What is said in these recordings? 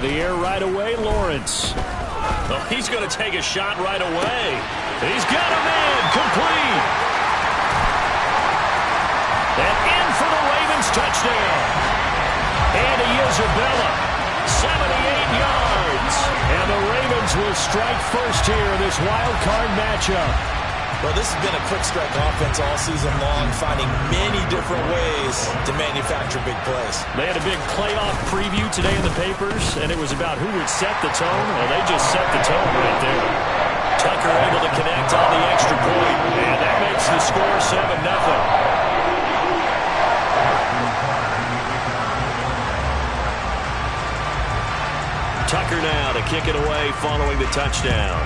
The air right away, Lawrence. Oh, he's going to take a shot right away. He's got a man, complete. And in for the Ravens touchdown. Andy Isabella, 78 yards. And the Ravens will strike first here in this wild card matchup. Well, this has been a quick strike offense all season long, finding many different ways to manufacture big plays. They had a big playoff preview today in the papers, and it was about who would set the tone. Well, they just set the tone right there. Tucker able to connect on the extra point, and that makes the score 7-0. Tucker now to kick it away following the touchdown.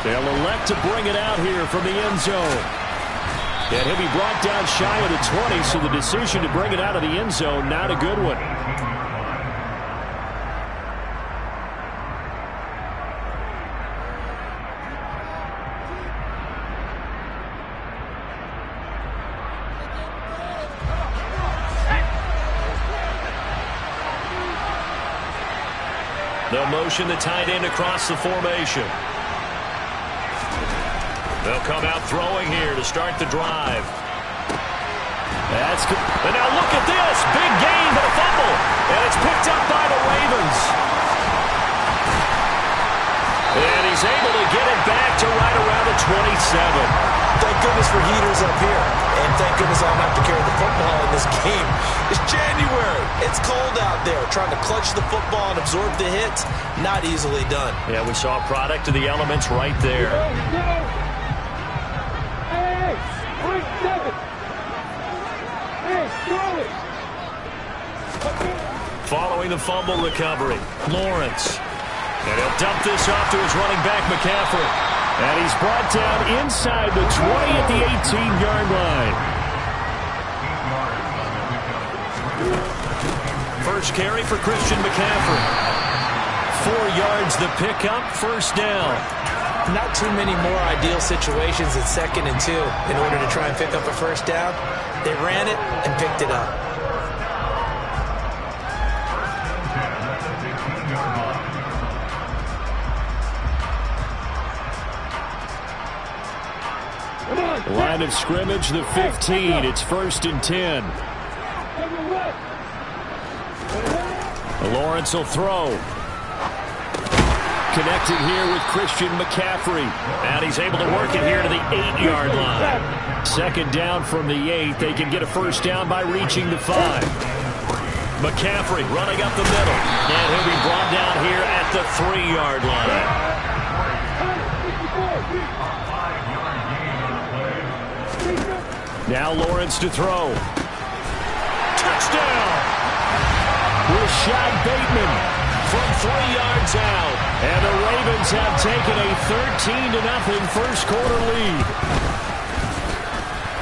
They'll elect to bring it out here from the end zone. And he'll be brought down shy of the 20, so the decision to bring it out of the end zone, not a good one. They'll motion the tight end across the formation. They'll come out throwing here to start the drive. That's good. And now look at this. Big gain, but a fumble. And it's picked up by the Ravens. And he's able to get it back to right around the 27. Thank goodness for heaters up here. And thank goodness I don't have to carry the football in this game. It's January. It's cold out there. Trying to clutch the football and absorb the hits, not easily done. Yeah, we saw a product of the elements right there. Following the fumble recovery, Lawrence. And he'll dump this off to his running back, McCaffrey. And he's brought down inside the 20 at the 18-yard line. First carry for Christian McCaffrey. 4 yards the pickup, first down. Not too many more ideal situations at 2nd and 2 in order to try and pick up a first down. They ran it and picked it up. Line of scrimmage, the 15. It's 1st and 10. Lawrence will throw. Connected here with Christian McCaffrey. And he's able to work it here to the 8-yard line. Second down from the 8. They can get a first down by reaching the 5. McCaffrey running up the middle. And he'll be brought down here at the 3-yard line. Now Lawrence to throw. Touchdown! Rashad Bateman from 3 yards out. And the Ravens have taken a 13-0 first quarter lead.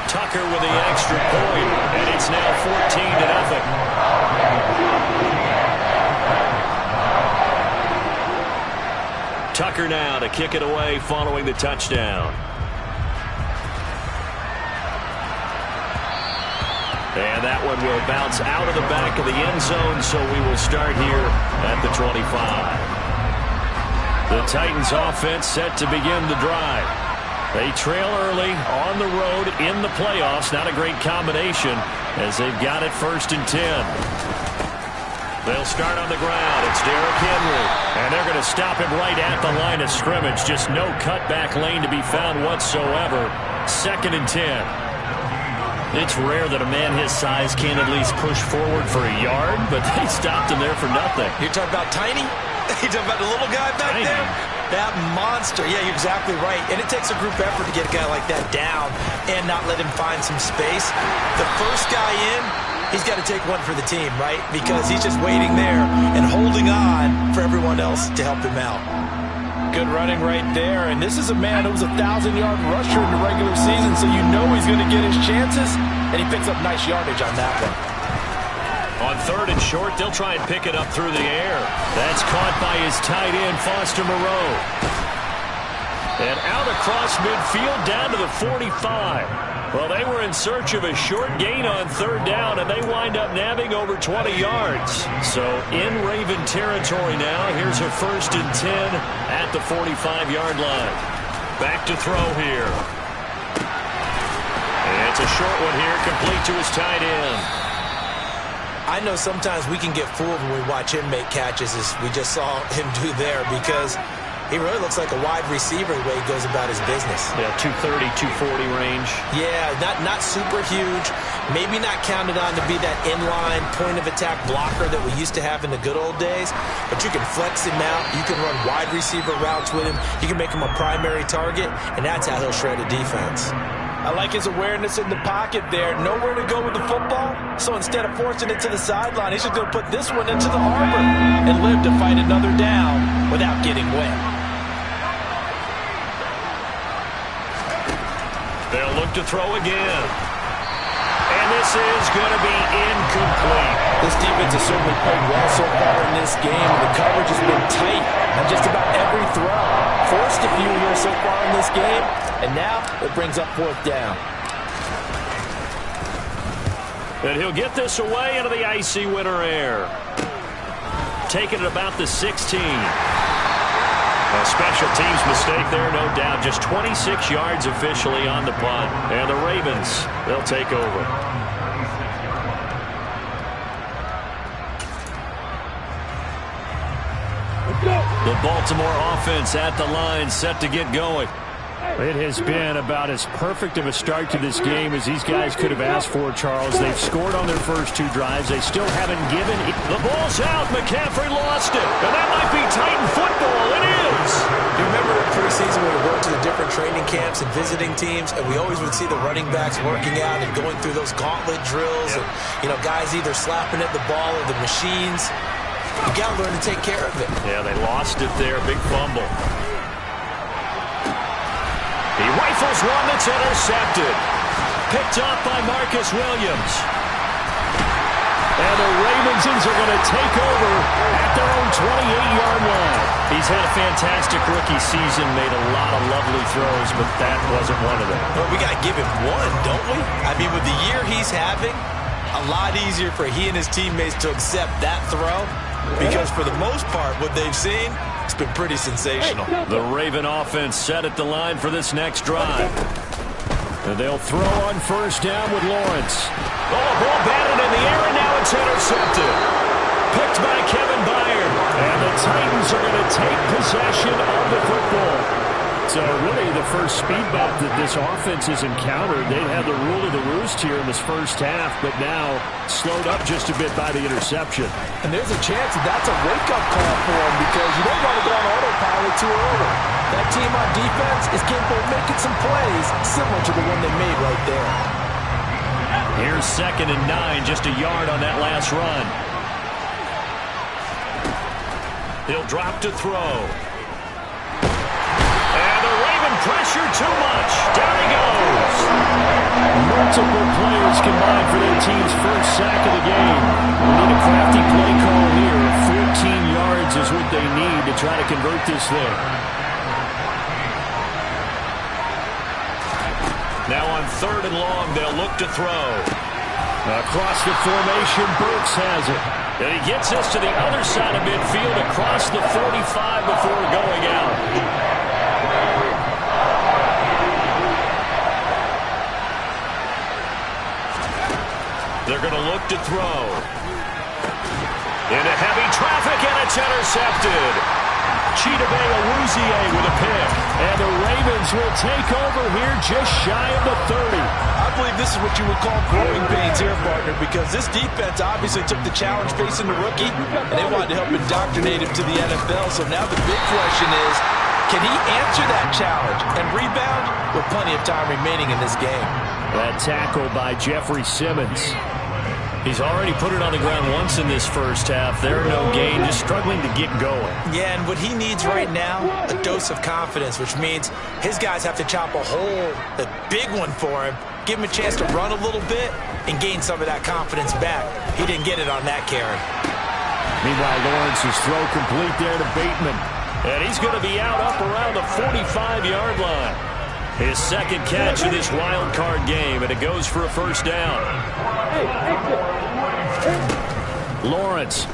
Tucker with the extra point, and it's now 14-0. Tucker now to kick it away following the touchdown. And that one will bounce out of the back of the end zone, so we will start here at the 25. The Titans offense set to begin the drive. They trail early on the road in the playoffs. Not a great combination as they've got it 1st and 10. They'll start on the ground. It's Derrick Henry. And they're going to stop him right at the line of scrimmage. Just no cutback lane to be found whatsoever. 2nd and 10. It's rare that a man his size can't at least push forward for a yard, but they stopped him there for nothing. You're talking about tiny? You're talking about the little guy back Tiny. there? That monster. Yeah, you're exactly right. And it takes a group effort to get a guy like that down and not let him find some space. The first guy in, he's got to take one for the team, right? Because he's just waiting there and holding on for everyone else to help him out. Good running right there. And this is a man who was a 1,000-yard rusher in the regular season, so you know he's going to get his chances. And he picks up nice yardage on that one. On 3rd and short, they'll try and pick it up through the air. That's caught by his tight end, Foster Moreau. And out across midfield down to the 45. Well, they were in search of a short gain on third down, and they wind up nabbing over 20 yards. So in Raven territory now. Here's a 1st and 10 at the 45-yard line. Back to throw here. And it's a short one here, complete to his tight end. I know sometimes we can get fooled when we watch him make catches, as we just saw him do there, because he really looks like a wide receiver the way he goes about his business. Yeah, 230, 240 range. Yeah, not super huge. Maybe not counted on to be that inline point-of-attack blocker that we used to have in the good old days. But you can flex him out. You can run wide receiver routes with him. You can make him a primary target, and that's how he'll shred a defense. I like his awareness in the pocket there. Nowhere to go with the football. So instead of forcing it to the sideline, he's just going to put this one into the harbor and live to fight another down without getting wet. They'll look to throw again. And this is going to be incomplete. This defense has certainly played well so far in this game. The coverage has been tight on just about every throw. Forced a few here so far in this game, and now it brings up 4th down. And he'll get this away into the icy winter air. Taking it about the 16. A special teams mistake there, no doubt. Just 26 yards officially on the punt. And the Ravens, they'll take over. The Baltimore offense at the line, set to get going. It has been about as perfect of a start to this game as these guys could have asked for, Charles. They've scored on their first 2 drives. They still haven't given. The ball's out. McCaffrey lost it. And that might be Titan football. It is. You remember in preseason when we went to the different training camps and visiting teams, and we always would see the running backs working out and going through those gauntlet drills. Yep. And, guys either slapping at the ball or the machines. You got to learn to take care of it. Yeah, they lost it there. Big fumble. He rifles one that's intercepted. Picked up by Marcus Williams. And the Ravens are going to take over at their own 28-yard line. He's had a fantastic rookie season, made a lot of lovely throws, but that wasn't one of them. But we got to give him one, don't we? I mean, with the year he's having, a lot easier for he and his teammates to accept that throw, because for the most part, what they've seen, it's been pretty sensational. The Raven offense set at the line for this next drive. And they'll throw on 1st down with Lawrence. Oh, ball batted in the air, and now it's intercepted. Picked by Kevin Byard. And the Titans are going to take possession of the football. So really the first speed bump that this offense has encountered. They've had the rule of the roost here in this first half, but now slowed up just a bit by the interception. And there's a chance that that's a wake-up call for them, because you don't want to go on autopilot too early. That team on defense is capable of making some plays similar to the one they made right there. Here's 2nd and 9, just a yard on that last run. He'll drop to throw. Pressure too much. Down he goes. Multiple players combined for their team's first sack of the game. We need a crafty play call here. 14 yards is what they need to try to convert this thing. Now on 3rd and long, they'll look to throw. Across the formation, Burks has it. And he gets this to the other side of midfield across the 45 before going out. They're going to look to throw. Into heavy traffic, and it's intercepted. Chidobe Awuzie with a pick. And the Ravens will take over here just shy of the 30. I believe this is what you would call growing pains here, partner, because this defense obviously took the challenge facing the rookie, and they wanted to help indoctrinate him to the NFL. So now the big question is, can he answer that challenge and rebound with plenty of time remaining in this game? That tackle by Jeffrey Simmons. He's already put it on the ground once in this first half. There, no gain, just struggling to get going. Yeah, and what he needs right now, a dose of confidence, which means his guys have to chop a hole, a big one for him, give him a chance to run a little bit and gain some of that confidence back. He didn't get it on that carry. Meanwhile, Lawrence's throw complete there to Bateman. And he's going to be out up around the 45-yard line. His second catch of this wild card game, and it goes for a first down. Lawrence.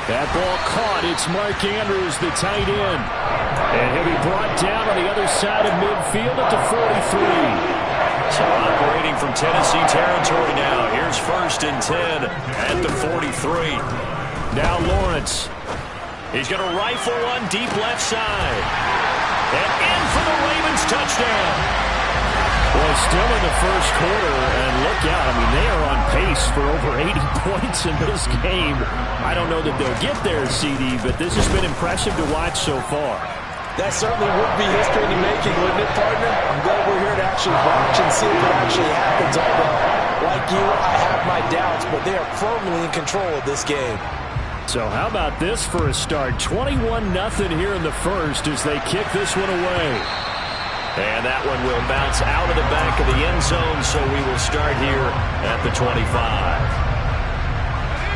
That ball caught. It's Mark Andrews, the tight end. And he'll be brought down on the other side of midfield at the 43. So operating from Tennessee territory now. Here's 1st and 10 at the 43. Now Lawrence. He's going to rifle one deep left side. And in for the Ravens touchdown. Well, still in the first quarter, and look out. I mean, they are on pace for over 80 points in this game. I don't know that they'll get there, CD, but this has been impressive to watch so far. That certainly would be history in the making, wouldn't it, partner? I'm glad we're here to actually watch and see if it actually happens. Although, like you, I have my doubts, but they are firmly in control of this game. So how about this for a start? 21-0 here in the first as they kick this one away. And that one will bounce out of the back of the end zone, so we will start here at the 25.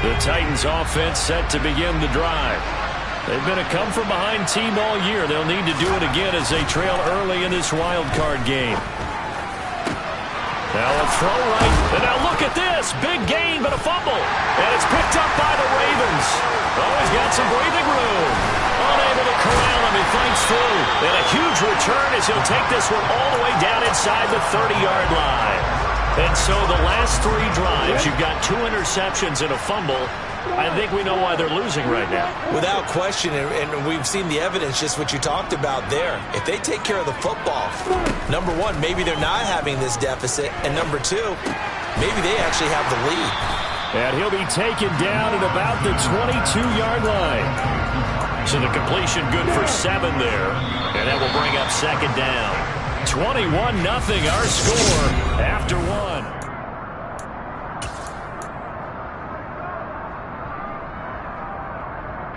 The Titans offense set to begin the drive. They've been a come-from-behind team all year. They'll need to do it again as they trail early in this wild card game. Now a throw right. And now look at this. Big gain, but a fumble. And it's picked up by the Ravens. Oh, he's got some breathing room. Unable to corral him. He fights through. And a huge return as he'll take this one all the way down inside the 30-yard line. And so the last 3 drives, you've got 2 interceptions and a fumble. I think we know why they're losing right now. Without question, and we've seen the evidence, just what you talked about there. If they take care of the football, number one, maybe they're not having this deficit, and number two, maybe they actually have the lead. And he'll be taken down at about the 22-yard line. So the completion good for 7 there, and that will bring up 2nd down. 21-0 our score after 1.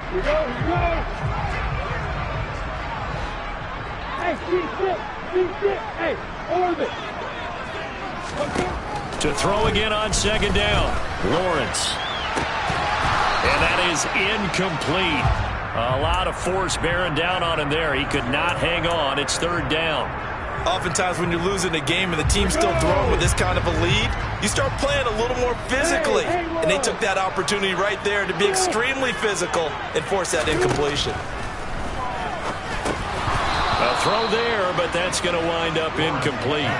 Here we go, here we go. Hey, D6, hey, orbit. To throw again on 2nd down, Lawrence. And that is incomplete. A lot of force bearing down on him there. He could not hang on. It's 3rd down. Oftentimes when you're losing a game and the team's still throwing with this kind of a lead, you start playing a little more physically. And they took that opportunity right there to be extremely physical and force that incompletion. A throw there, but that's going to wind up incomplete.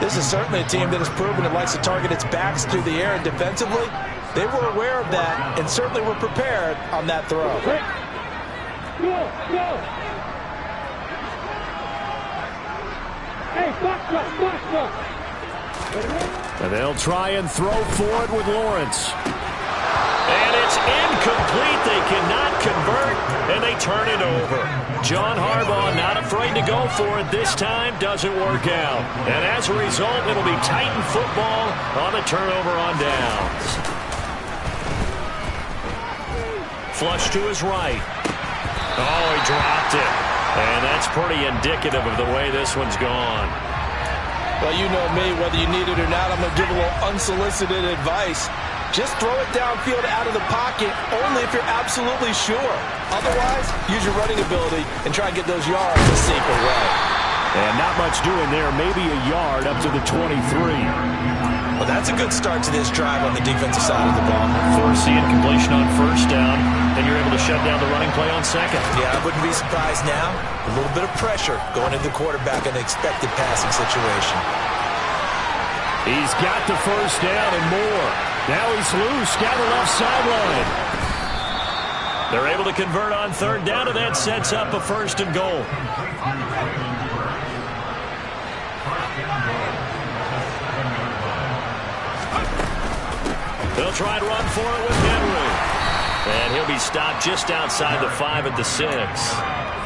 This is certainly a team that has proven it likes to target its backs through the air, and defensively, they were aware of that and certainly were prepared on that throw. Go, go. Hey, box. And they'll try and throw for it with Lawrence. And it's incomplete. They cannot convert, and they turn it over. John Harbaugh not afraid to go for it this time. Doesn't work out. And as a result, it'll be Titan football on the turnover on downs. Flush to his right. Oh, he dropped it. And that's pretty indicative of the way this one's gone. Well, you know me, whether you need it or not, I'm going to give a little unsolicited advice. Just throw it downfield out of the pocket, only if you're absolutely sure. Otherwise, use your running ability and try and get those yards a safer way. And not much doing there, maybe a yard up to the 23. Well, that's a good start to this drive on the defensive side of the ball. Force the incompletion on 1st down, and you're able to shut down the running play on 2nd. Yeah, I wouldn't be surprised now. A little bit of pressure going into the quarterback in an expected passing situation. He's got the 1st down and more. Now he's loose down the left sideline. They're able to convert on 3rd down, and that sets up a 1st and goal. They'll try and run for it with Henry. And he'll be stopped just outside the 5 at the 6.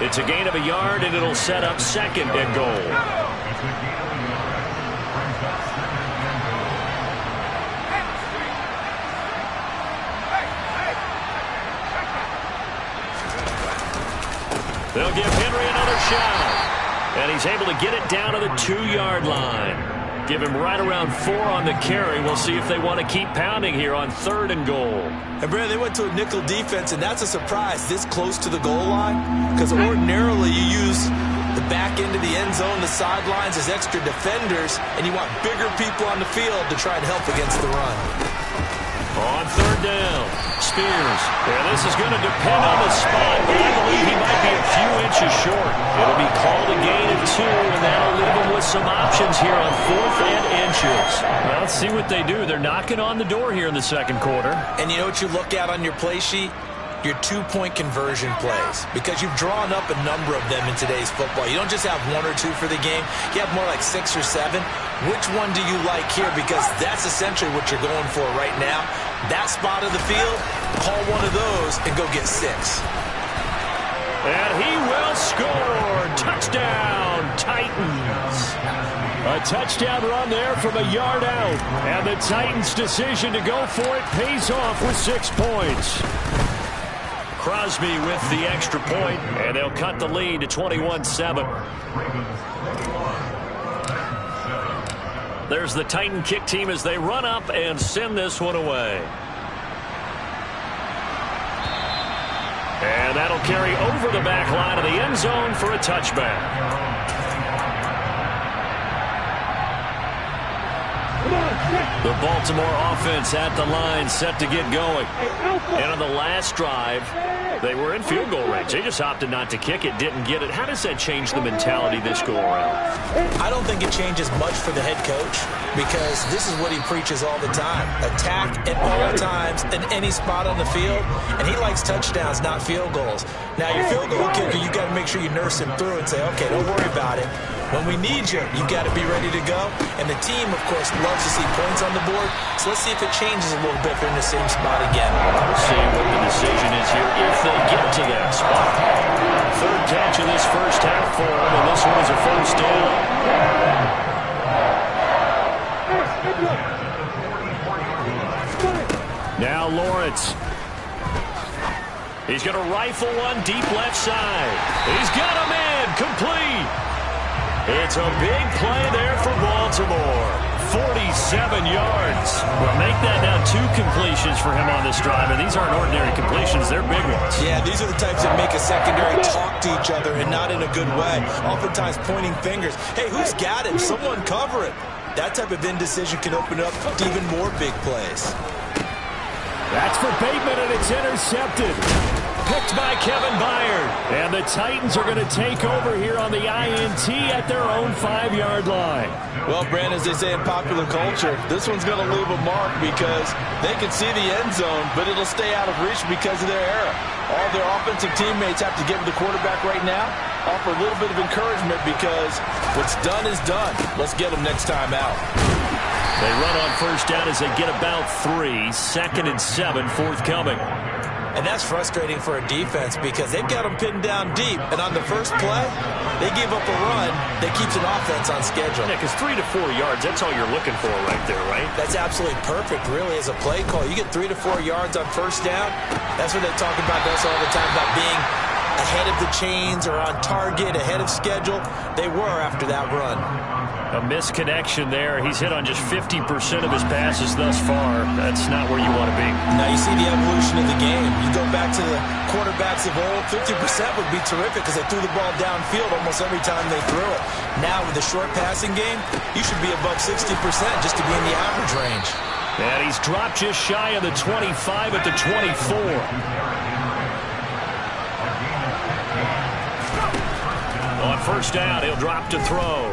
It's a gain of a yard, and it'll set up 2nd and goal. They'll give Henry another shot. And he's able to get it down to the 2-yard line. Give him right around 4 on the carry. We'll see if they want to keep pounding here on 3rd and goal. And, Brad, they went to a nickel defense, and that's a surprise this close to the goal line because ordinarily you use The back end of the end zone, the sidelines, is extra defenders, and you want bigger people on the field to try and help against the run. On third down, Spears. Yeah, this is going to depend on the spot, but I believe he might be a few inches short. It'll be called a gain of 2, and that'll leave him with some options here on 4th and inches. Well, let's see what they do. They're knocking on the door here in the second quarter. And you know what you look at on your play sheet? Your 2-point conversion plays, because you've drawn up a number of them in today's football. You don't just have 1 or 2 for the game. You have more like 6 or 7. Which one do you like here? Because that's essentially what you're going for right now. That spot of the field, call one of those and go get 6. And he will score. Touchdown, Titans. A touchdown run there from a yard out. And the Titans' decision to go for it pays off with 6 points. Crosby with the extra point, and they'll cut the lead to 21-7. There's the Titan kick team as they run up and send this one away. And that'll carry over the back line of the end zone for a touchback. The Baltimore offense at the line, set to get going. And on the last drive, they were in field goal range. They just opted not to kick it, didn't get it. How does that change the mentality this go around? I don't think it changes much for the head coach, because this is what he preaches all the time. Attack at all times in any spot on the field, and he likes touchdowns, not field goals. Now, your field goal kicker, you got to make sure you nurse him through and say, okay, don't worry about it. When we need you, you've got to be ready to go. And the team, of course, loves to see points on the board. So let's see if it changes a little bit if they're in the same spot again. We'll see what the decision is here if they get to that spot. Third catch of this first half for them, and this one is a first down. Now Lawrence. He's going to rifle one deep left side. He's got him in. Complete. It's a big play there for Baltimore. 47 yards. Well, make that now 2 completions for him on this drive, and these aren't ordinary completions. They're big ones. Yeah, these are the types that make a secondary talk to each other, and not in a good way. Oftentimes pointing fingers. Hey, who's got him? Someone cover it. That type of indecision can open up to even more big plays. That's for Bateman, and it's intercepted. Picked by Kevin Byard. And the Titans are going to take over here on the INT at their own 5-yard line. Well, Brand, as they say in popular culture, this one's going to leave a mark because they can see the end zone, but it'll stay out of reach because of their error. All their offensive teammates have to give the quarterback right now, offer a little bit of encouragement because what's done is done. Let's get them next time out. They run on first down as they get about 3. 2nd and 7 forthcoming. And that's frustrating for a defense because they've got them pinned down deep. And on the first play, they give up a run that keeps an offense on schedule. Yeah, because 3 to 4 yards, that's all you're looking for right there, right? That's absolutely perfect, really, as a play call. You get 3 to 4 yards on first down. That's what they talk about us all the time, about being ahead of the chains or on target, ahead of schedule. They were after that run. A misconnection there. He's hit on just 50% of his passes thus far. That's not where you want to be. Now you see the evolution of the game. You go back to the quarterbacks of old, 50% would be terrific because they threw the ball downfield almost every time they threw it. Now with the short passing game, you should be above 60% just to be in the average range. And he's dropped just shy of the 25 at the 24. On first down, he'll drop to throw.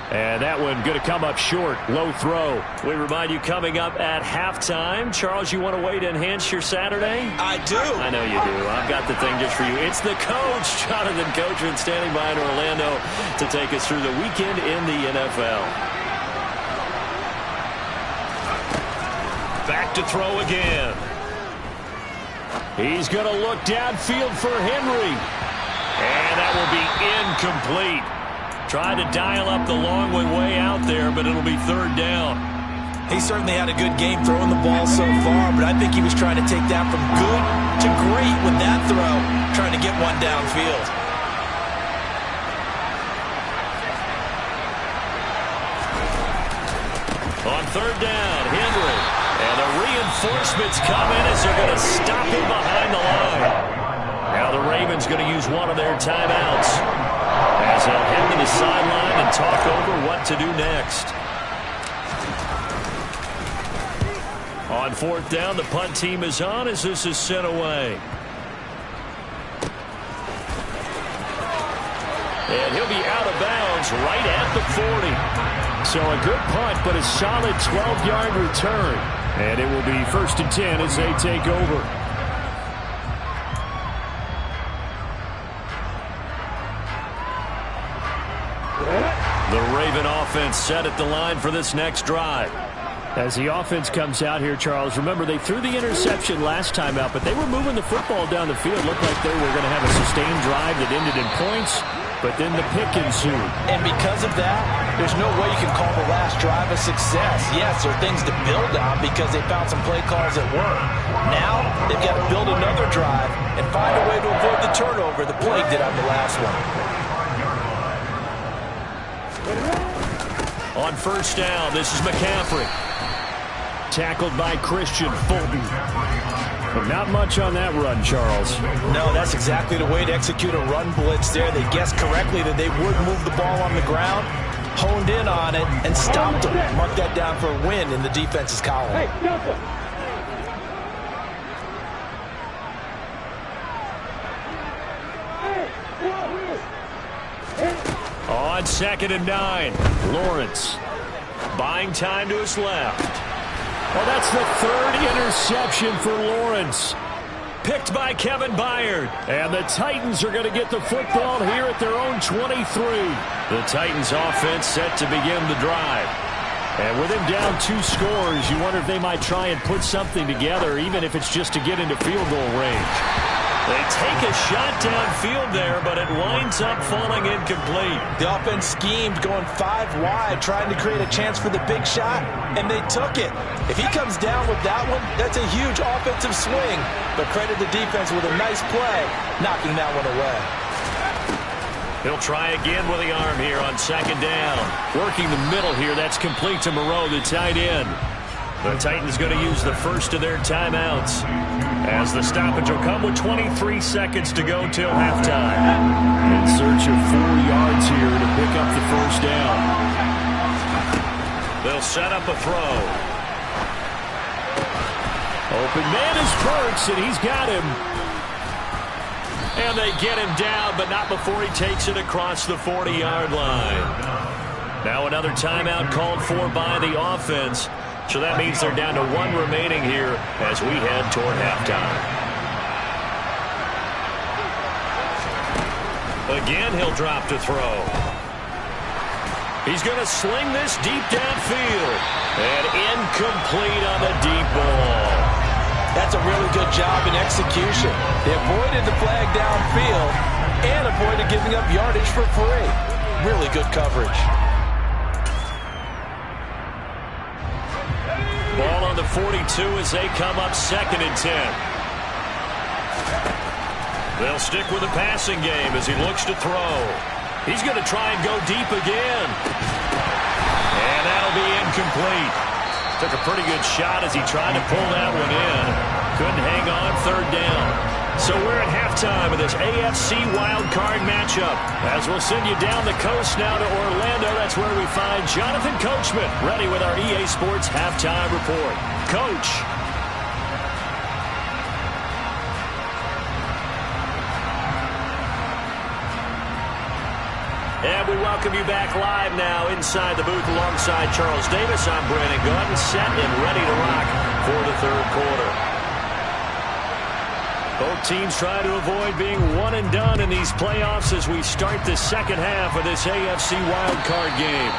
And that one going to come up short. Low throw. We remind you coming up at halftime. Charles, you want a way to enhance your Saturday? I do. I know you do. I've got the thing just for you. It's the coach, Jonathan Coachman, standing by in Orlando to take us through the weekend in the NFL. Back to throw again. He's going to look downfield for Henry. And that will be incomplete. Tried to dial up the long way out there, but it'll be third down. He certainly had a good game throwing the ball so far, but I think he was trying to take that from good to great with that throw, trying to get one downfield. On third down, Henry. And the reinforcements come in as they're going to stop him behind the line. Now the Ravens going to use one of their timeouts as they'll head to the sideline and talk over what to do next. On fourth down, the punt team is on as this is sent away. And he'll be out of bounds right at the 40. So a good punt, but a solid 12-yard return. And it will be 1st and 10 as they take over. The Raven offense set at the line for this next drive. As the offense comes out here, Charles, remember they threw the interception last time out, but they were moving the football down the field. Looked like they were going to have a sustained drive that ended in points, but then the pick ensued. And because of that, there's no way you can call the last drive a success. Yes, there are things to build on because they found some play calls that work. Now, they've got to build another drive and find a way to avoid the turnover the plague did on the last one. On first down, this is McCaffrey. Tackled by Christian Fulton. But not much on that run, Charles. No, that's exactly the way to execute a run blitz there. They guessed correctly that they would move the ball on the ground, honed in on it, and stopped them. Mark that down for a win in the defense's column. Hey, jump it. On 2nd and 9, Lawrence buying time to his left. Well, that's the 3rd interception for Lawrence. Picked by Kevin Byard. And the Titans are going to get the football here at their own 23. The Titans offense set to begin the drive. And with him down 2 scores, you wonder if they might try and put something together, even if it's just to get into field goal range. They take a shot downfield there, but it winds up falling incomplete. The offense schemed going 5 wide, trying to create a chance for the big shot, and they took it. If he comes down with that one, that's a huge offensive swing. But credit the defense with a nice play, knocking that one away. He'll try again with the arm here on 2nd down. Working the middle here, that's complete to Moreau, the tight end. The Titans going to use the first of their timeouts as the stoppage will come with 23 seconds to go till halftime. In search of 4 yards here to pick up the first down. They'll set up a throw. Open man is Perks, and he's got him. And they get him down, but not before he takes it across the 40-yard line. Now another timeout called for by the offense. So that means they're down to 1 remaining here as we head toward halftime. Again, he'll drop to throw. He's going to sling this deep downfield. And incomplete on the deep ball. That's a really good job in execution. They avoided the flag downfield and avoided giving up yardage for free. Really good coverage. Ball on the 42 as they come up 2nd and 10. They'll stick with the passing game as he looks to throw. He's going to try and go deep again. And that'll be incomplete. Took a pretty good shot as he tried to pull that one in. Couldn't hang on 3rd down. So we're at halftime of this AFC wildcard matchup. As we'll send you down the coast now to Orlando, that's where we find Jonathan Coachman, ready with our EA Sports halftime report. Coach. And we welcome you back live now inside the booth alongside Charles Davis. I'm Brandon Gordon, set and ready to rock for the 3rd quarter. Both teams try to avoid being one and done in these playoffs as we start the 2nd half of this AFC wildcard game.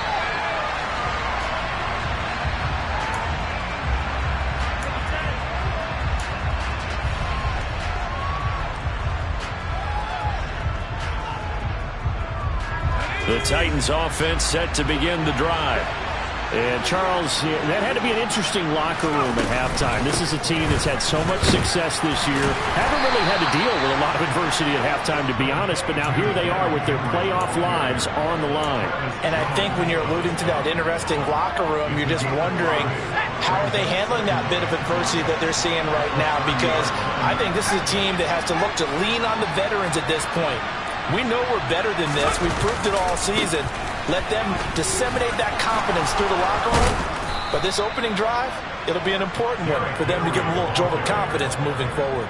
The Titans offense set to begin the drive. And, Charles, that had to be an interesting locker room at halftime. This is a team that's had so much success this year. Haven't really had to deal with a lot of adversity at halftime, to be honest, but now here they are with their playoff lives on the line. And I think when you're alluding to that interesting locker room, you're just wondering how are they handling that bit of adversity that they're seeing right now? Because I think this is a team that has to look to lean on the veterans at this point. We know we're better than this. We've proved it all season. Let them disseminate that confidence through the locker room. But this opening drive, it'll be an important one for them to give them a little jolt of confidence moving forward.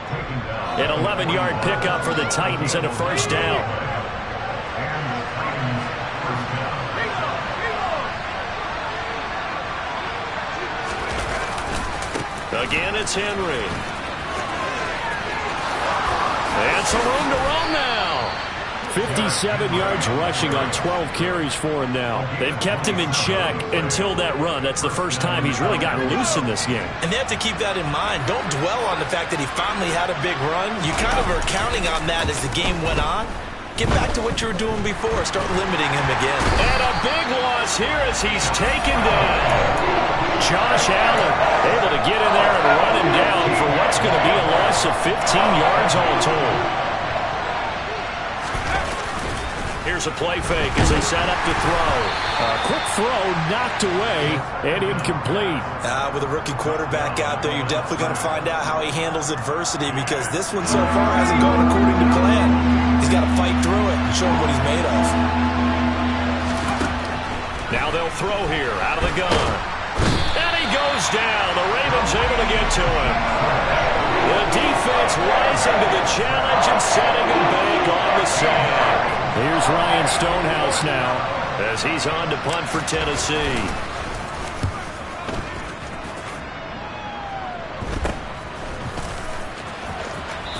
An 11-yard pickup for the Titans and a first down. Again, it's Henry. And some room to run now. 57 yards rushing on 12 carries for him now. They've kept him in check until that run. That's the first time he's really gotten loose in this game. And they have to keep that in mind. Don't dwell on the fact that he finally had a big run. You kind of are counting on that as the game went on. Get back to what you were doing before. Start limiting him again. And a big loss here as he's taken down. Josh Allen able to get in there and run him down for what's going to be a loss of 15 yards all told. Here's a play fake as they set up to throw. A quick throw knocked away and incomplete. With a rookie quarterback out there, you're definitely going to find out how he handles adversity because this one so far hasn't gone according to plan. He's got to fight through it and show him what he's made of. Now they'll throw here out of the gun. And he goes down. The Ravens able to get to him. The defense rising to the challenge and setting him back on the sack. Here's Ryan Stonehouse now as he's on to punt for Tennessee.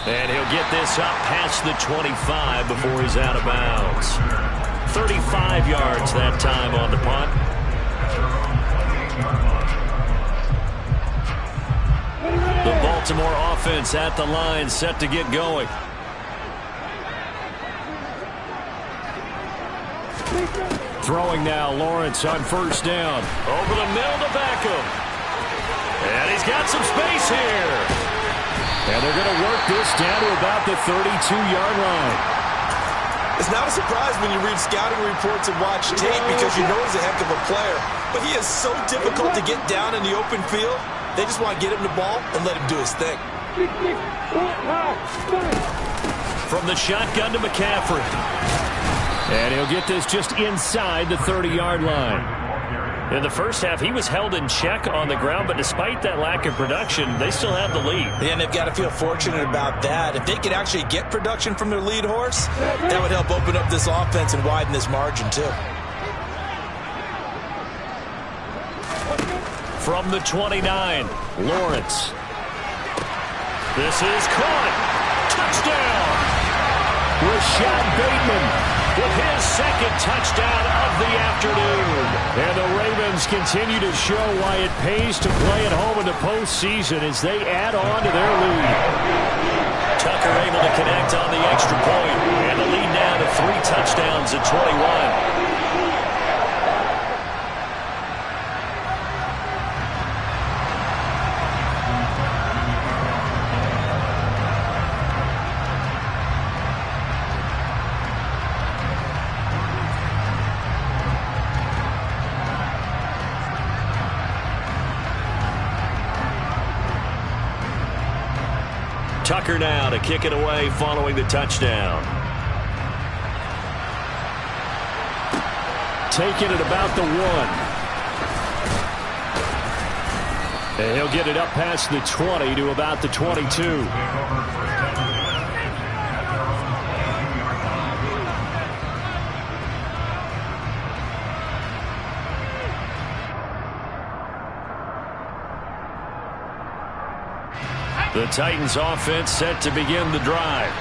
And he'll get this up past the 25 before he's out of bounds. 35 yards that time on the punt. The Baltimore offense at the line, set to get going. Throwing now, Lawrence on first down. Over the middle to Beckham. And he's got some space here. And they're going to work this down to about the 32-yard line. It's not a surprise when you read scouting reports and watch tape because you know he's a heck of a player. But he is so difficult to get down in the open field. They just want to get him the ball and let him do his thing. From the shotgun to McCaffrey. And he'll get this just inside the 30-yard line. In the first half, he was held in check on the ground, but despite that lack of production, they still have the lead. Yeah, and they've got to feel fortunate about that. If they could actually get production from their lead horse, that would help open up this offense and widen this margin, too. From the 29, Lawrence. This is caught. Touchdown. Rashad Bateman with his second touchdown of the afternoon. And the Ravens continue to show why it pays to play at home in the postseason as they add on to their lead. Tucker able to connect on the extra point. And the lead now to 3 touchdowns at 21. Tucker now to kick it away following the touchdown. Taking it about the 1. And he'll get it up past the 20 to about the 22. The Titans offense set to begin the drive.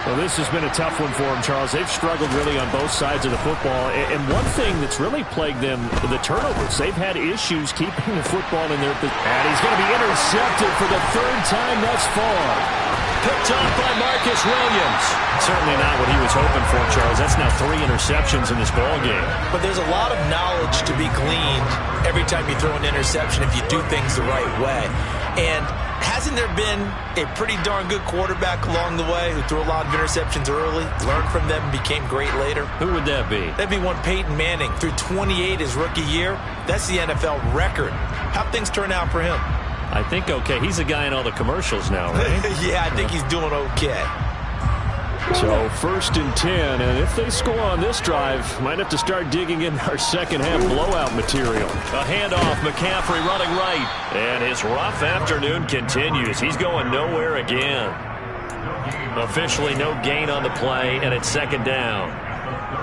Well, this has been a tough one for them, Charles. They've struggled really on both sides of the football. And one thing that's really plagued them, the turnovers. They've had issues keeping the football in their position. And he's going to be intercepted for the 3rd time thus far. Picked off by Marcus Williams. Certainly not what he was hoping for, Charles. That's now 3 interceptions in this ball game. But there's a lot of knowledge to be gleaned every time you throw an interception if you do things the right way. And hasn't there been a pretty darn good quarterback along the way who threw a lot of interceptions early, learned from them, and became great later? Who would that be? That'd be one Peyton Manning. Threw 28 his rookie year. That's the NFL record How'd things turn out for him? I think okay. He's a guy in all the commercials now, right? Yeah, I think he's doing okay. So 1st and 10, and if they score on this drive, might have to start digging in our second half blowout material. A handoff, McCaffrey running right, and his rough afternoon continues. He's going nowhere again. Officially no gain on the play, and it's 2nd down.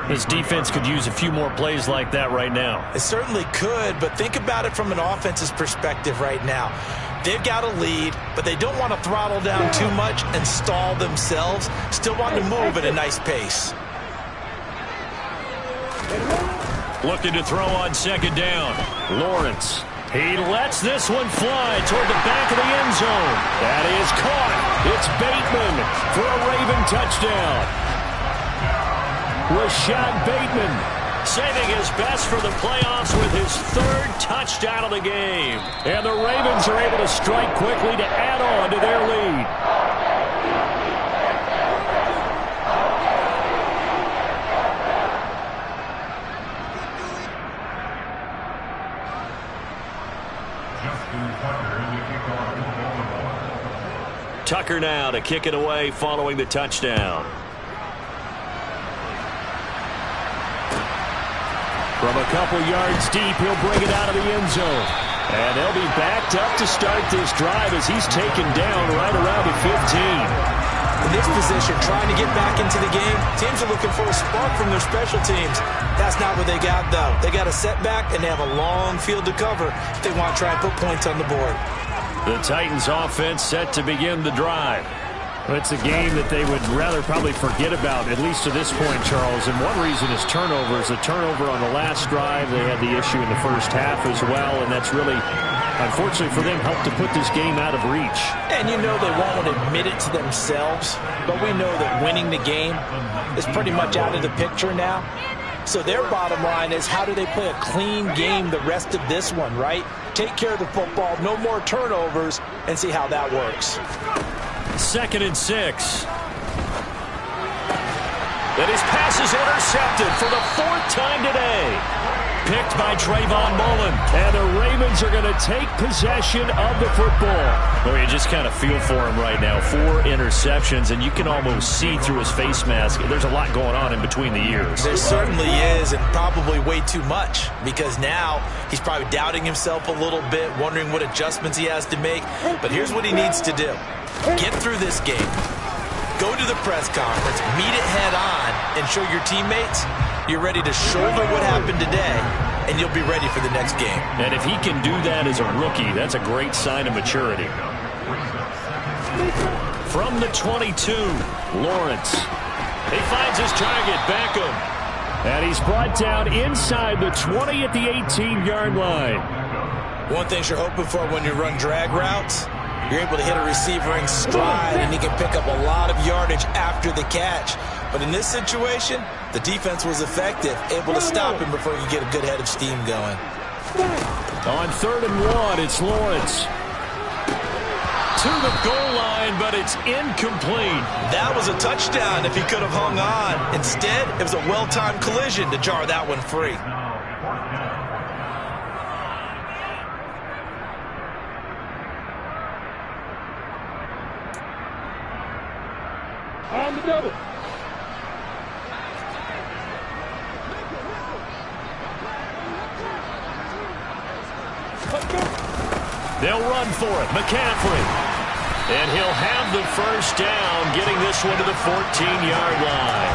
This defense could use a few more plays like that right now. It certainly could, but think about it from an offense's perspective right now. They've got a lead, but they don't want to throttle down too much and stall themselves. Still want to move at a nice pace. Looking to throw on 2nd down. Lawrence. He lets this one fly toward the back of the end zone. That is caught. It's Bateman for a Raven touchdown. Rashad Bateman saving his best for the playoffs with his 3rd touchdown of the game. And the Ravens are able to strike quickly to add on to their lead. Tucker now to kick it away following the touchdown. From a couple yards deep, he'll bring it out of the end zone. And they'll be backed up to start this drive as he's taken down right around the 15. In this position, trying to get back into the game, teams are looking for a spark from their special teams. That's not what they got, though. They got a setback, and they have a long field to cover if they want to try and put points on the board. The Titans offense set to begin the drive. It's a game that they would rather probably forget about, at least to this point, Charles. And one reason is turnovers. A turnover on the last drive. They had the issue in the first half as well, and that's really, unfortunately for them, helped to put this game out of reach. And you know they won't admit it to themselves, but we know that winning the game is pretty much out of the picture now. So their bottom line is, how do they play a clean game the rest of this one, right? Take care of the football, no more turnovers, and see how that works. 2nd and 6. And his pass is intercepted for the 4th time today. Picked by Trayvon Mullen. And the Ravens are going to take possession of the football. Well, you just kind of feel for him right now. 4 interceptions, and you can almost see through his face mask. There's a lot going on in between the ears. There certainly is, and probably way too much, because now he's probably doubting himself a little bit, wondering what adjustments he has to make. But here's what he needs to do. Get through this game. Go to the press conference, meet it head on, and show your teammates you're ready to shoulder what happened today, and you'll be ready for the next game. And if he can do that as a rookie, that's a great sign of maturity. From the 22, Lawrence. He finds his target, Beckham. And he's brought down inside the 20 at the 18-yard line. One thing you're hoping for when you run drag routes, you're able to hit a receiver in stride, and he can pick up a lot of yardage after the catch. But in this situation, the defense was effective, able to stop him before he could get a good head of steam going. On 3rd and 1, it's Lawrence. To the goal line, but it's incomplete. That was a touchdown if he could have hung on. Instead, it was a well-timed collision to jar that one free. On the double. They'll run for it. McCaffrey. And he'll have the first down, getting this one to the 14-yard line.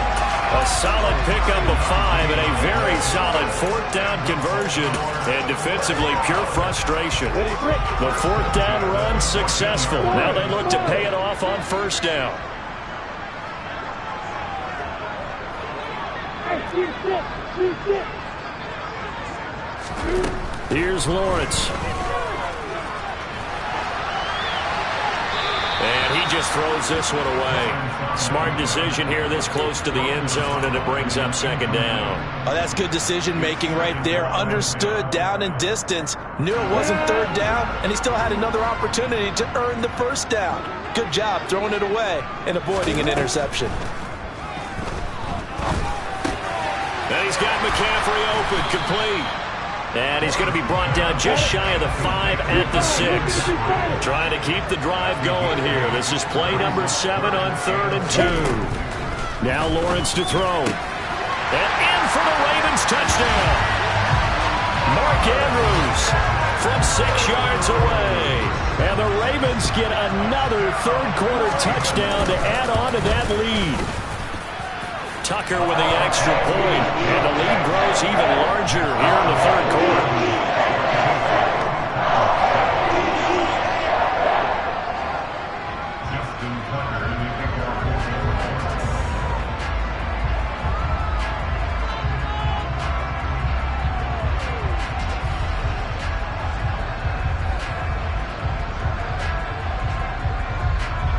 A solid pickup of 5 and a very solid 4th down conversion. And defensively, pure frustration. The 4th down run successful. Now they look to pay it off on 1st down. Here's Lawrence. And he just throws this one away. Smart decision here this close to the end zone, and it brings up 2nd down. Oh, that's good decision-making right there. Understood down and distance. Knew it wasn't 3rd down, and he still had another opportunity to earn the 1st down. Good job throwing it away and avoiding an interception. And he's got McCaffrey open, complete. And he's going to be brought down just shy of the 5 at the 6. Trying to keep the drive going here. This is play number 7 on 3rd and 2. Now Lawrence to throw. And in for the Ravens touchdown. Mark Andrews from 6 yards away. And the Ravens get another third-quarter touchdown to add on to that lead. Tucker with the extra point, and the lead grows even larger here in the third quarter.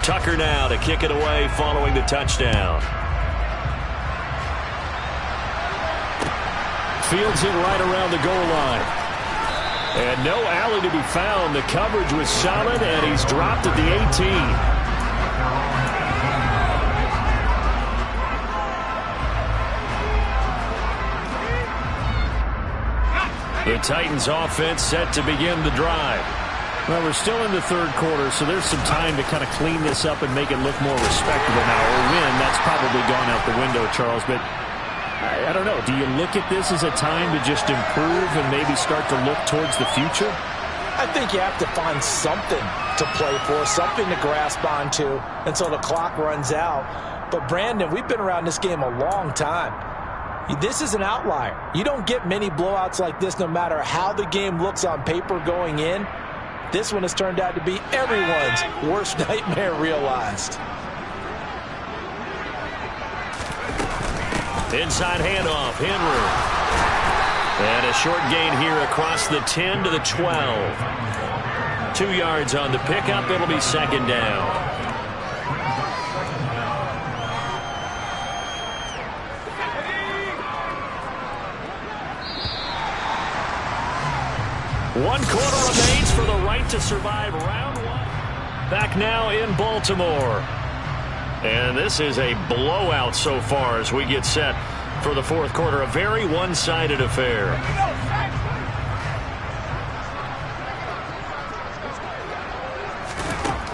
Tucker now to kick it away following the touchdown. Fields it right around the goal line. And no alley to be found. The coverage was solid, and he's dropped at the 18. The Titans offense set to begin the drive. Well, we're still in the third quarter, so there's some time to kind of clean this up and make it look more respectable now. Or win, that's probably gone out the window, Charles. But I don't know. Do you look at this as a time to just improve and maybe start to look towards the future? I think you have to find something to play for, something to grasp onto until the clock runs out. But, Brandon, we've been around this game a long time. This is an outlier. You don't get many blowouts like this no matter how the game looks on paper going in. This one has turned out to be everyone's worst nightmare realized. Inside handoff, Henry. And a short gain here across the 10 to the 12. 2 yards on the pickup. It'll be second down. One quarter remains for the right to survive round 1. Back now in Baltimore. And this is a blowout so far as we get set for the fourth quarter. A very one-sided affair.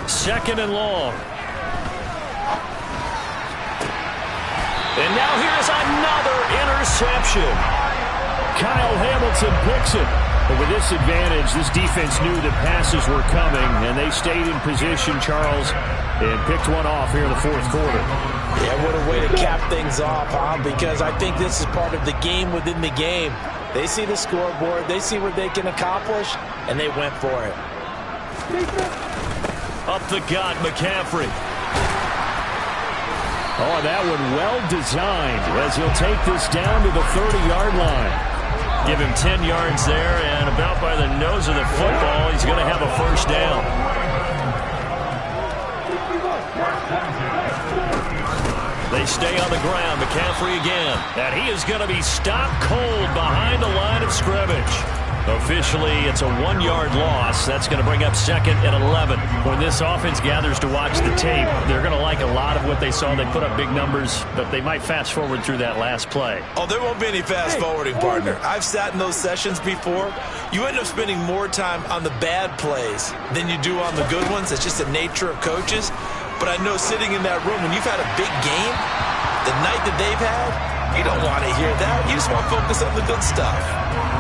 Second and long. And now here's another interception. Kyle Hamilton picks it. But with this advantage, this defense knew the passes were coming, and they stayed in position, Charles, and picked one off here in the fourth quarter. Yeah, what a way to cap things off, huh? Because I think this is part of the game within the game. They see the scoreboard, they see what they can accomplish, and they went for it. Up the gut, McCaffrey. Oh, that one well designed as he'll take this down to the 30-yard line. Give him 10 yards there, and about by the nose of the football, he's going to have a first down. They stay on the ground. McCaffrey again. And he is going to be stopped cold behind the line of scrimmage. Officially, it's a 1-yard loss. That's going to bring up second and 11. When this offense gathers to watch the tape, they're going to like a lot of what they saw. They put up big numbers, but they might fast forward through that last play. Oh, there won't be any fast forwarding, partner. I've sat in those sessions before. You end up spending more time on the bad plays than you do on the good ones. It's just the nature of coaches. But I know sitting in that room, when you've had a big game, the night that they've had, you don't want to hear that. You just want to focus on the good stuff.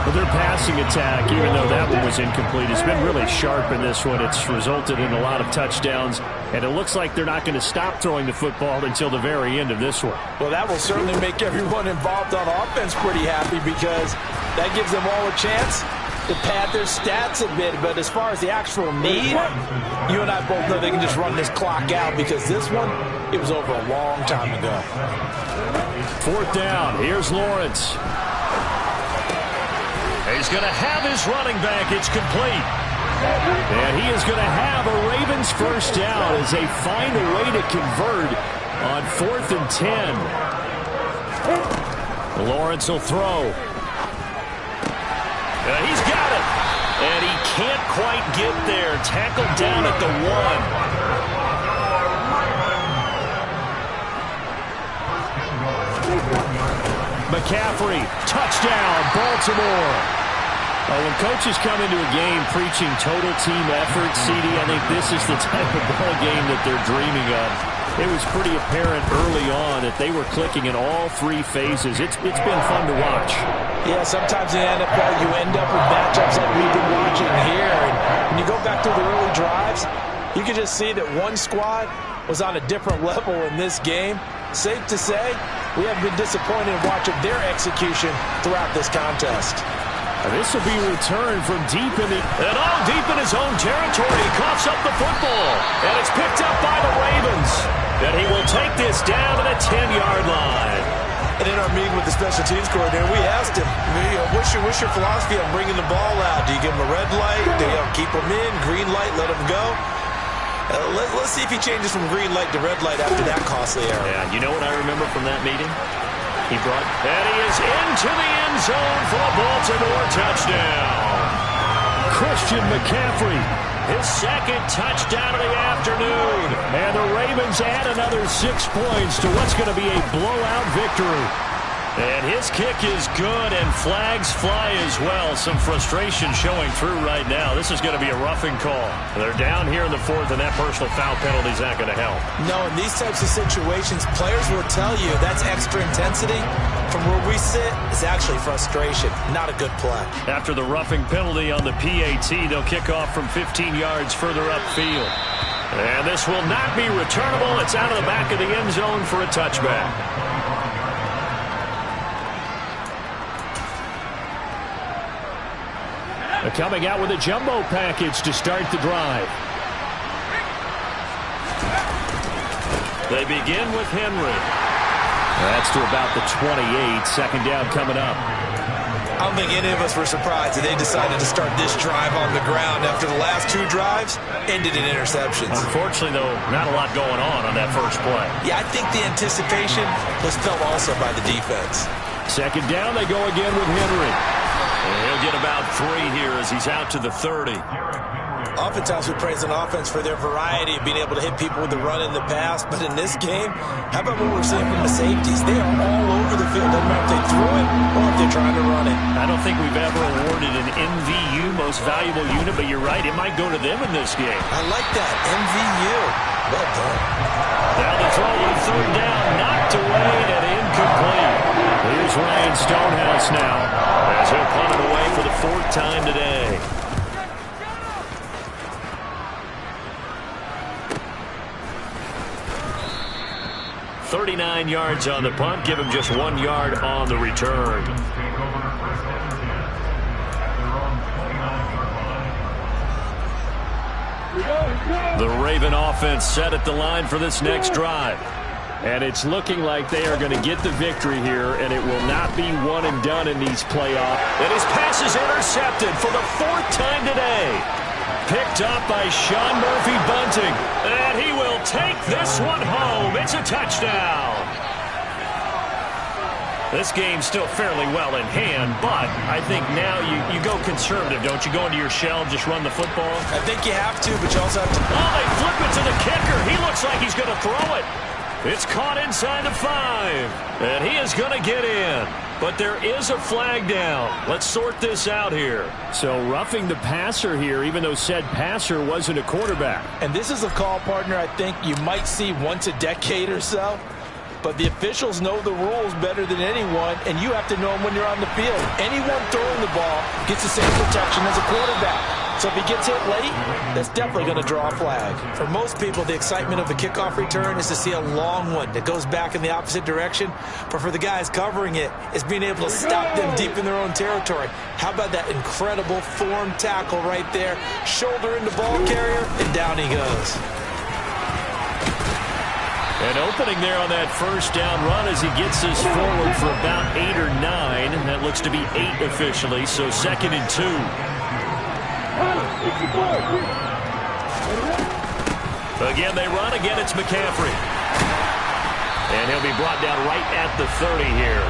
Well, their passing attack, even though that one was incomplete, has been really sharp in this one. It's resulted in a lot of touchdowns, and it looks like they're not going to stop throwing the football until the very end of this one. Well, that will certainly make everyone involved on offense pretty happy because that gives them all a chance to pad their stats a bit. But as far as the actual need, you and I both know they can just run this clock out because this one, it was over a long time ago. Fourth down. Here's Lawrence. He's going to have his running back. It's complete. And he is going to have a Ravens first down as they find a way to convert on 4th and 10. Lawrence will throw. He's got it. And he can't quite get there. Tackled down at the 1. McCaffrey, touchdown, Baltimore. When coaches come into a game preaching total team effort, CD, I think this is the type of ball game that they're dreaming of. It was pretty apparent early on that they were clicking in all three phases. It's been fun to watch. Yeah, sometimes in the NFL you end up with matchups like we've been watching here. And when you go back to the early drives, you can just see that one squad was on a different level in this game. Safe to say, we have been disappointed in watching their execution throughout this contest. This will be returned from deep in the... And all deep in his own territory. He coughs up the football. And it's picked up by the Ravens. And he will take this down to the 10-yard line. And in our meeting with the special teams coordinator, we asked him, what's your philosophy on bringing the ball out? Do you give him a red light? Do you keep him in? Green light, let him go? Let's see if he changes from green light to red light after that costly error. Yeah, you know what I remember from that meeting? And he is into the end zone for a Baltimore touchdown. Christian McCaffrey, his second touchdown of the afternoon. And the Ravens add another 6 points to what's going to be a blowout victory. And his kick is good, and flags fly as well. Some frustration showing through right now. This is going to be a roughing call. They're down here in the fourth, and that personal foul penalty is not going to help. No, in these types of situations, players will tell you that's extra intensity. From where we sit, it's actually frustration. Not a good play. After the roughing penalty on the PAT, they'll kick off from 15 yards further upfield. And this will not be returnable. It's out of the back of the end zone for a touchback. Coming out with a jumbo package to start the drive. They begin with Henry. That's to about the 28. Second down coming up. I don't think any of us were surprised that they decided to start this drive on the ground after the last two drives ended in interceptions. Unfortunately, though, not a lot going on that first play. Yeah, I think the anticipation was felt also by the defense. Second down, they go again with Henry. And he'll get about 3 here as he's out to the 30. Oftentimes we praise an offense for their variety of being able to hit people with the run in the pass, but in this game, how about what we're seeing from the safeties? They are all over the field. Doesn't matter if they threw it or if they're trying to run it. I don't think we've ever awarded an MVU, most valuable unit, but you're right, it might go to them in this game. I like that, MVU. Well done. Now the throw on third down, knocked away and incomplete. Here's Ryan Stonehouse now, as he'll punt it away for the 4th time today. "39 yards on the punt, give him just 1 yard on the return. The Raven offense set at the line for this next drive. And it's looking like they are going to get the victory here, and it will not be one and done in these playoffs. And his pass is intercepted for the 4th time today. Picked up by Sean Murphy-Bunting. And he will take this one home. It's a touchdown. This game's still fairly well in hand, but I think now you go conservative, don't you? Go into your shell, just run the football? I think you have to, but you also have to... Oh, they flip it to the kicker. He looks like he's going to throw it. It's caught inside the 5, and he is going to get in. But there is a flag down. Let's sort this out here. So roughing the passer here, even though said passer wasn't a quarterback. And this is a call, partner, I think you might see once a decade or so. But the officials know the rules better than anyone, and you have to know them when you're on the field. Anyone throwing the ball gets the same protection as a quarterback. So if he gets hit late, that's definitely going to draw a flag. For most people, the excitement of the kickoff return is to see a long one that goes back in the opposite direction. But for the guys covering it, it's being able to stop them deep in their own territory. How about that incredible form tackle right there? Shoulder into ball carrier, and down he goes. An opening there on that first down run as he gets this forward for about 8 or 9. That looks to be 8 officially, so 2nd and 2. Again, they run. Again, it's McCaffrey. And he'll be brought down right at the 30 here.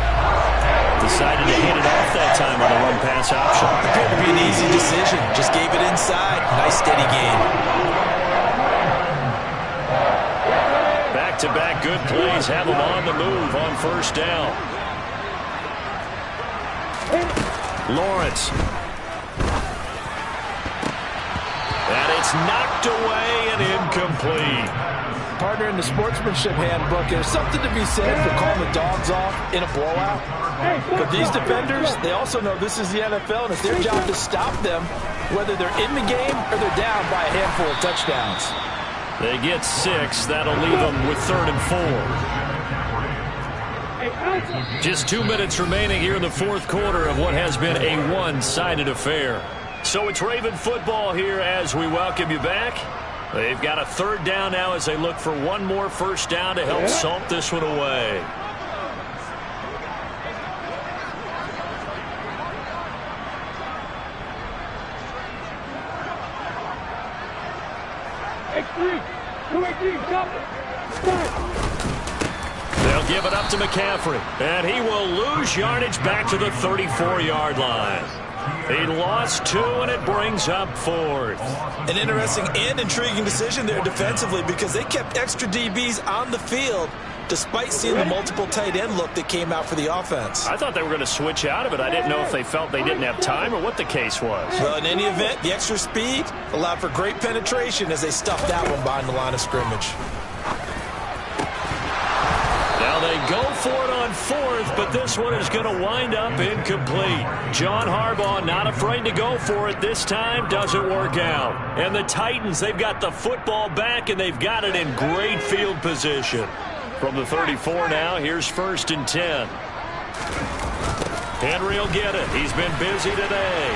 Decided to hand it off that time on the run-pass option. Appeared to be an easy decision. Just gave it inside. Nice, steady game. Back-to-back good plays have him on the move on first down. Lawrence. It's knocked away and incomplete. Partner, in the sportsmanship handbook, there's something to be said for calling the dogs off in a blowout. But these defenders, they also know this is the NFL, and it's their job to stop them, whether they're in the game or they're down by a handful of touchdowns. They get 6. That'll leave them with 3rd and 4. Just 2 minutes remaining here in the 4th quarter of what has been a one-sided affair. So it's Raven football here as we welcome you back. They've got a 3rd down now as they look for one more first down to help salt this one away. They'll give it up to McCaffrey, and he will lose yardage back to the 34-yard line. He lost 2, and it brings up 4th. An interesting and intriguing decision there defensively because they kept extra DBs on the field despite seeing the multiple tight end look that came out for the offense. I thought they were going to switch out of it. I didn't know if they felt they didn't have time or what the case was. Well, in any event, the extra speed allowed for great penetration as they stuffed that one behind the line of scrimmage. Now they go for it on 4th, but this one is going to wind up incomplete. John Harbaugh not afraid to go for it this time. Doesn't work out. And the Titans, they've got the football back, and they've got it in great field position. From the 34 now, here's 1st and 10. Henry will get it. He's been busy today.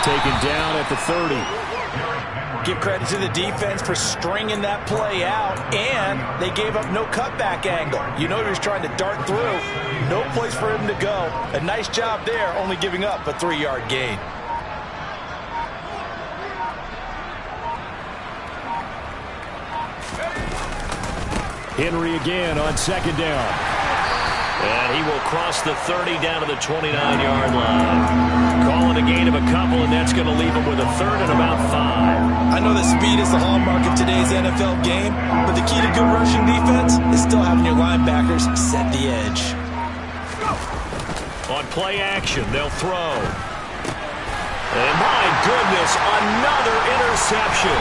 Taken down at the 30. Give credit to the defense for stringing that play out, and they gave up no cutback angle. You know he was trying to dart through. No place for him to go. A nice job there, only giving up a 3-yard gain. Henry again on 2nd down. And he will cross the 30 down to the 29-yard line. Calling a gain of a couple, and that's going to leave him with a 3rd and about 5. I know that speed is the hallmark of today's NFL game, but the key to good rushing defense is still having your linebackers set the edge. On play action, they'll throw. And my goodness, another interception.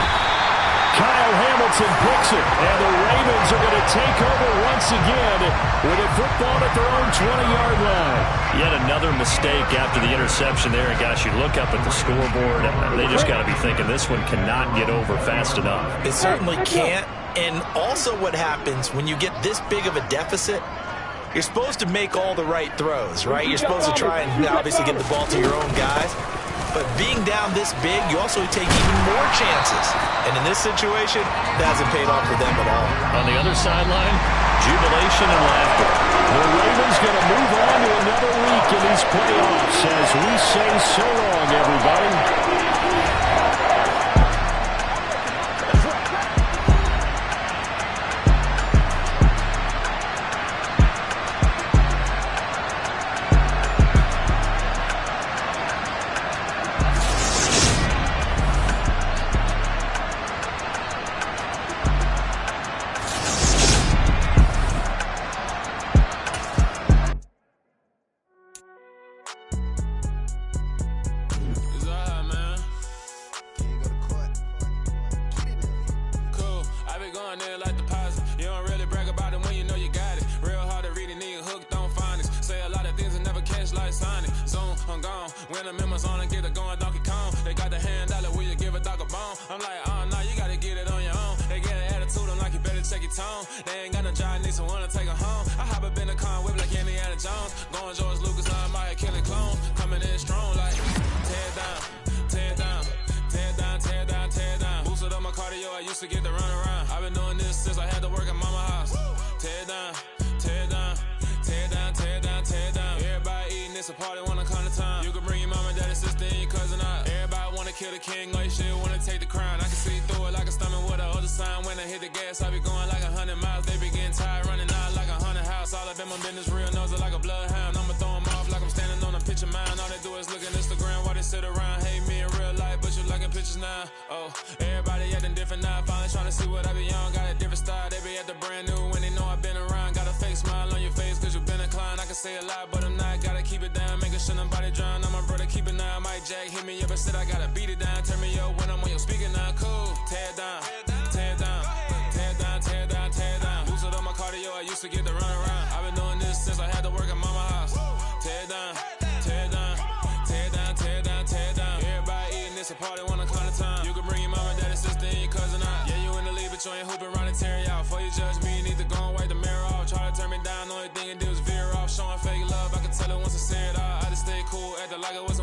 Kyle Hamilton picks it, and the Ravens are going to take over once again with a football at their own 20-yard line. Yet another mistake after the interception there, and gosh, you look up at the scoreboard, they just got to be thinking this one cannot get over fast enough. It certainly can't, and also what happens when you get this big of a deficit, you're supposed to make all the right throws, right? You're supposed to try and obviously get the ball to your own guys. But being down this big, you also take even more chances. And in this situation, that hasn't paid off for them at all. On the other sideline, jubilation and laughter. The Ravens going to move on to another week in these playoffs as we say so long, everybody. Hit me up and said I gotta beat it down. Turn me up when I'm on your speaker now. you ain't hooping around and tear you out. Before you judge me, you need to go and wipe the mirror off. Try to turn me down, only thing it did was veer off. Showing fake love, I could tell it once I see it out. I just stay cool, acting like it wasn't